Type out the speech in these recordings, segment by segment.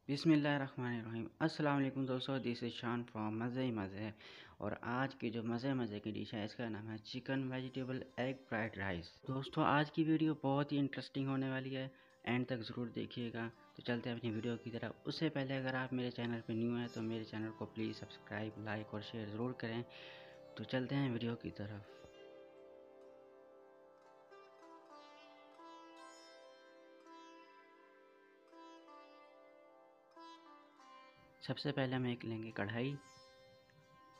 बिस्मिल्लाहिर्रहमानिर्रहीम। अस्सलाम वालेकुम दोस्तों, दिस इज़ शान फ्रॉम मज़े ही मज़े। और आज की जो मज़े की डिश है इसका नाम है chicken vegetable egg fried rice. दोस्तों आज की वीडियो बहुत ही इंटरेस्टिंग होने वाली है, एंड तक ज़रूर देखिएगा। तो चलते हैं अपनी वीडियो की तरफ। उससे पहले अगर आप मेरे चैनल पर न्यू हैं तो मेरे चैनल को प्लीज़ सब्सक्राइब, लाइक और शेयर ज़रूर करें। तो चलते हैं वीडियो की तरफ। सबसे पहले हम एक लेंगे कढ़ाई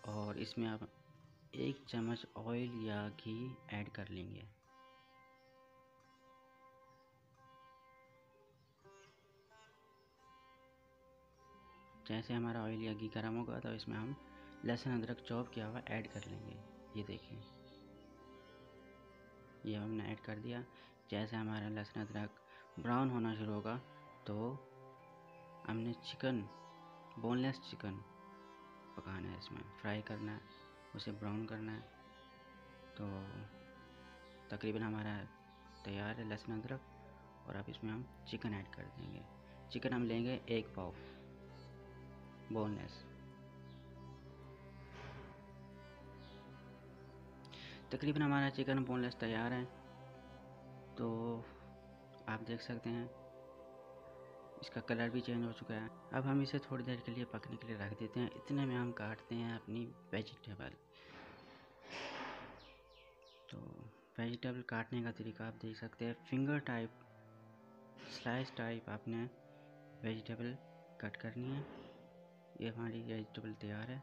और इसमें आप 1 चम्मच ऑयल या घी ऐड कर लेंगे। जैसे हमारा ऑयल या घी गर्म होगा तो इसमें हम लहसुन अदरक चॉप किया हुआ ऐड कर लेंगे। ये देखिए, ये हमने ऐड कर दिया। जैसे हमारा लहसुन अदरक ब्राउन होना शुरू होगा तो हमने चिकन, बोनलेस चिकन पकाना है, इसमें फ्राई करना है, उसे ब्राउन करना है। तो तकरीबन हमारा तैयार है लहसुन अदरक। और अब इसमें हम चिकन ऐड कर देंगे। चिकन हम लेंगे 1 पाव बोनलेस। तकरीबन हमारा चिकन बोनलेस तैयार है। तो आप देख सकते हैं इसका कलर भी चेंज हो चुका है। अब हम इसे थोड़ी देर के लिए पकने के लिए रख देते हैं। इतने में हम काटते हैं अपनी वेजिटेबल। तो वेजिटेबल काटने का तरीका आप देख सकते हैं, फिंगर टाइप, स्लाइस टाइप आपने वेजिटेबल कट करनी है। ये हमारी वेजिटेबल तैयार है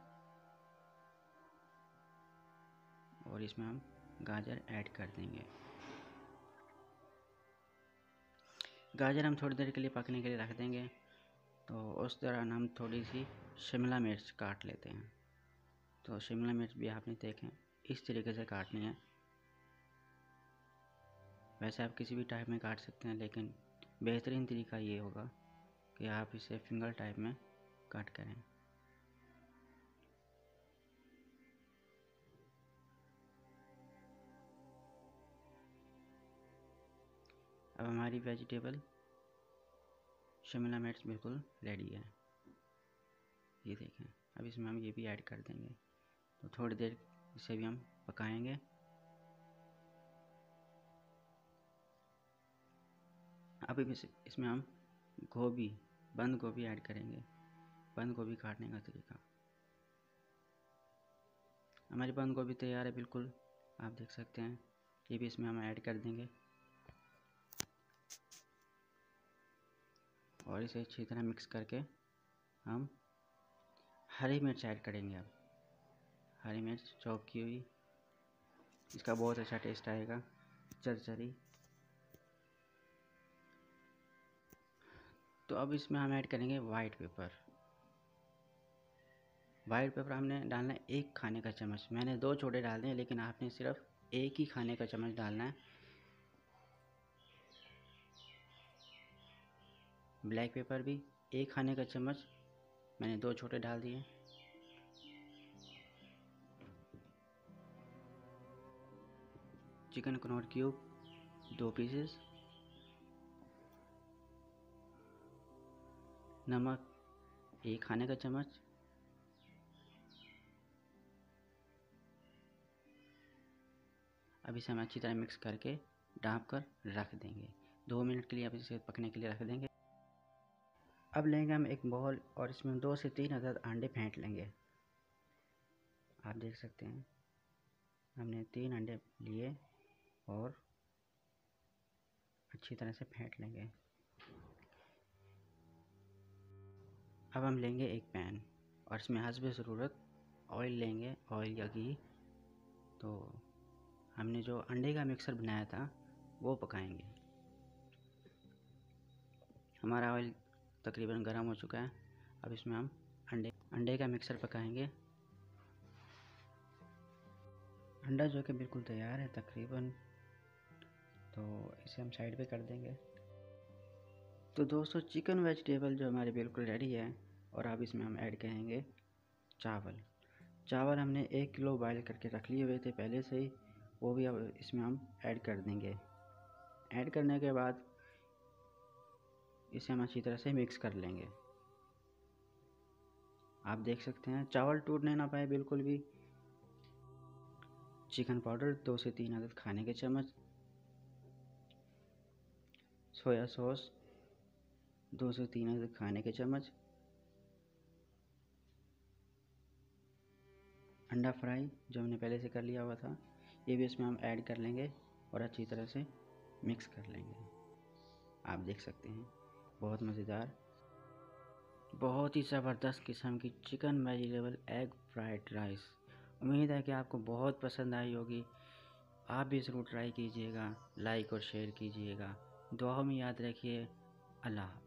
और इसमें हम गाजर ऐड कर देंगे। गाजर हम थोड़ी देर के लिए पकने के लिए रख देंगे। तो उस दौरान हम थोड़ी सी शिमला मिर्च काट लेते हैं। तो शिमला मिर्च भी आपने देखें इस तरीके से काटनी है। वैसे आप किसी भी टाइप में काट सकते हैं, लेकिन बेहतरीन तरीका ये होगा कि आप इसे फिंगर टाइप में कट करें। अब हमारी वेजिटेबल शिमला मिर्च बिल्कुल रेडी है। ये देखें, अब इसमें हम ये भी ऐड कर देंगे। तो थोड़ी देर इसे भी हम पकाएंगे। अब इसमें हम गोभी, बंद गोभी ऐड करेंगे। बंद गोभी काटने का तरीका, हमारी बंद गोभी तैयार है बिल्कुल, आप देख सकते हैं। ये भी इसमें हम ऐड कर देंगे और इसे अच्छी तरह मिक्स करके हम हरी मिर्च ऐड करेंगे। अब हरी मिर्च चॉप की हुई, इसका बहुत अच्छा टेस्ट आएगा, चरचरी। तो अब इसमें हम ऐड करेंगे वाइट पेपर। वाइट पेपर हमने डालना है 1 खाने का चम्मच। मैंने 2 छोटे डालने हैं, लेकिन आपने सिर्फ 1 ही खाने का चम्मच डालना है। ब्लैक पेपर भी 1 खाने का चम्मच, मैंने 2 छोटे डाल दिए। Chicken Knorr cube 2 pieces. नमक 1 खाने का चम्मच। अब इसे हम अच्छी तरह मिक्स करके ढाँप कर रख देंगे। 2 मिनट के लिए अब इसे पकने के लिए रख देंगे। अब लेंगे हम एक बाउल और इसमें 2 से 3 अदद अंडे फेंट लेंगे। आप देख सकते हैं हमने 3 अंडे लिए और अच्छी तरह से फेंट लेंगे। अब हम लेंगे एक पैन और इसमें हस्बे ज़रूरत ऑयल लेंगे, ऑयल या घी। तो हमने जो अंडे का मिक्सर बनाया था वो पकाएंगे। हमारा ऑयल तकरीबन गर्म हो चुका है। अब इसमें हम अंडे का मिक्सर पकाएंगे। अंडा जो कि बिल्कुल तैयार है तकरीबन, तो इसे हम साइड पे कर देंगे। तो दोस्तों चिकन वेजिटेबल जो हमारी बिल्कुल रेडी है। और अब इसमें हम ऐड करेंगे चावल हमने 1 किलो बॉयल करके रख लिए हुए थे पहले से ही, वो भी अब इसमें हम ऐड कर देंगे। ऐड करने के बाद इसे हम अच्छी तरह से मिक्स कर लेंगे। आप देख सकते हैं चावल टूटने ना पाए बिल्कुल भी। चिकन पाउडर 2 से 3 अदद खाने के चम्मच। सोया सॉस 2 से 3 अदद खाने के चम्मच। अंडा फ्राई जो हमने पहले से कर लिया हुआ था, ये भी इसमें हम ऐड कर लेंगे और अच्छी तरह से मिक्स कर लेंगे। आप देख सकते हैं बहुत मज़ेदार, बहुत ही ज़बरदस्त किस्म की chicken vegetable egg fried rice. उम्मीद है कि आपको बहुत पसंद आई होगी। आप भी ज़रूर ट्राई कीजिएगा, लाइक और शेयर कीजिएगा। दुआओं में याद रखिए। अल्लाह।